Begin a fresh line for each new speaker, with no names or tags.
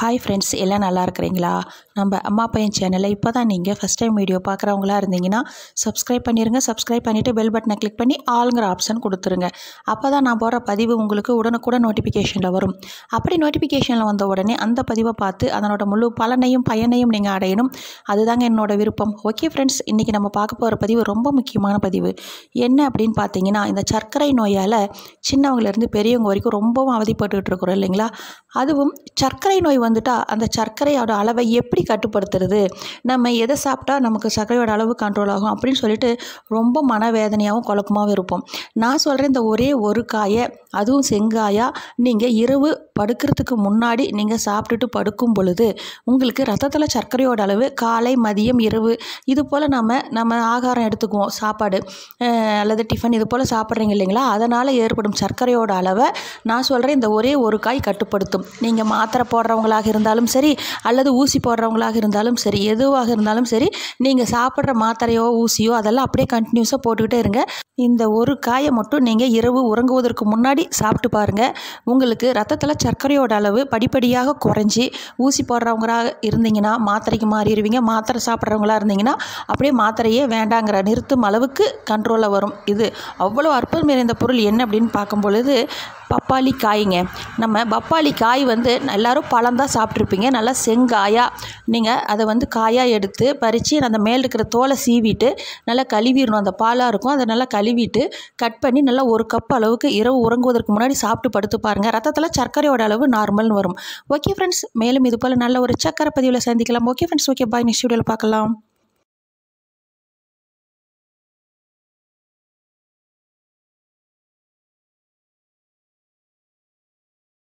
Hi friends, எல்லாம் நல்லா இருக்கிறீங்களா? நம்ம அம்மா பையன் சேனலை இப்போ தான் நீங்கள் ஃபஸ்ட் டைம் வீடியோ பார்க்குறவங்களா இருந்தீங்கன்னா சப்ஸ்கிரைப் பண்ணிடுங்க. சப்ஸ்கிரைப் பண்ணிவிட்டு பெல் பட்டனை கிளிக் பண்ணி ஆளுங்கிற ஆப்ஷன் கொடுத்துருங்க. அப்போ தான் நான் போடுற பதிவு உங்களுக்கு உடனுக்குடன் நோட்டிஃபிகேஷனில் வரும். அப்படி நோட்டிஃபிகேஷனில் வந்த உடனே அந்த பதிவை பார்த்து அதனோட முழு பலனையும் பயனையும் நீங்கள் அடையணும். அதுதாங்க என்னோட விருப்பம். ஓகே ஃப்ரெண்ட்ஸ், இன்றைக்கி நம்ம பார்க்க போகிற பதிவு ரொம்ப முக்கியமான பதிவு. என்ன அப்படின்னு பார்த்தீங்கன்னா, இந்த சர்க்கரை நோயால் சின்னவங்கலேருந்து பெரியவங்க வரைக்கும் ரொம்பவும் அவதிப்பட்டுக்கிட்டு இருக்கிறோம் இல்லைங்களா? அதுவும் சர்க்கரை நோய் வந்துட்டால் அந்த சர்க்கரையோட அளவை எப்படி கட்டுப்படுத்துறது, நம்ம எதை சாப்பிட்டா நமக்கு சர்க்கரையோட அளவு கண்ட்ரோல் ஆகும் அப்படின்னு சொல்லிட்டு ரொம்ப மனவேதனையாகவும் குழப்பமாகவும் இருப்போம். நான் சொல்கிறேன், இந்த ஒரே ஒரு காயை, அதுவும் செங்காயாக நீங்கள் இரவு படுக்கிறதுக்கு முன்னாடி நீங்கள் சாப்பிட்டுட்டு படுக்கும் பொழுது உங்களுக்கு ரத்தத்தில் சர்க்கரையோட அளவு காலை மதியம் இரவு இது போல் நம்ம ஆகாரம் எடுத்துக்குவோம், சாப்பாடு அல்லது டிஃபன் இது போல் சாப்பிட்றீங்க இல்லைங்களா? அதனால் ஏற்படும் சர்க்கரையோட அளவை நான் சொல்கிறேன் இந்த ஒரே ஒரு காய் கட்டுப்படுத்தும். நீங்கள் மாத்திரை போடுறவங்களாக இருந்தாலும் சரி அல்லது ஊசி போடுறவங்களாக இருந்தாலும் சரி, எதுவாக இருந்தாலும் சரி, நீங்கள் சாப்பிட்ற மாத்திரையோ ஊசியோ அதெல்லாம் அப்படியே கண்டினியூஸாக போட்டுக்கிட்டே இருங்க. இந்த ஒரு காயை மட்டும் நீங்கள் இரவு உறங்குவதற்கு முன்னாடி சாப்பிட்டு பாருங்கள். உங்களுக்கு ரத்தத்தில் சர்க்கரையோட அளவு படிப்படியாக குறைஞ்சி, ஊசி போடுறவங்களாக இருந்தீங்கன்னா மாத்திரைக்கு மாறிடுவீங்க. மாத்திரை சாப்பிட்றவங்களா இருந்தீங்கன்னா அப்படியே மாத்திரையே வேண்டாங்கிற நிறுத்தும் அளவுக்கு கண்ட்ரோலில் வரும். இது அவ்வளோ அற்புதம் நிறைந்த பொருள். என்ன அப்படின்னு பார்க்கும் பொழுது பப்பாளி காய்ங்க. நம்ம பப்பாளி காய் எல்லோரும் பழந்தான் சாப்பிட்ருப்பீங்க. நல்லா செங்காயாக நீங்கள் அதை காயாக எடுத்து பறித்து அந்த மேல் இருக்கிற தோலை சீவிட்டு நல்லா கழுவிடணும். அந்த பாலாக இருக்கும், அதை நல்லா கழுவிட்டு கட் பண்ணி நல்லா ஒரு கப் அளவுக்கு இரவு உறங்குவதற்கு முன்னாடி சாப்பிட்டு படுத்து பாருங்கள். ரத்தத்தில் சர்க்கரையோட அளவு நார்மல்னு வரும். ஓகே ஃப்ரெண்ட்ஸ், மேலும் இது போல் நல்ல ஒரு சர்க்கரை பதிவில் சந்திக்கலாம். Okay friends, okay bye. Next வீடியோவில் பார்க்கலாம்.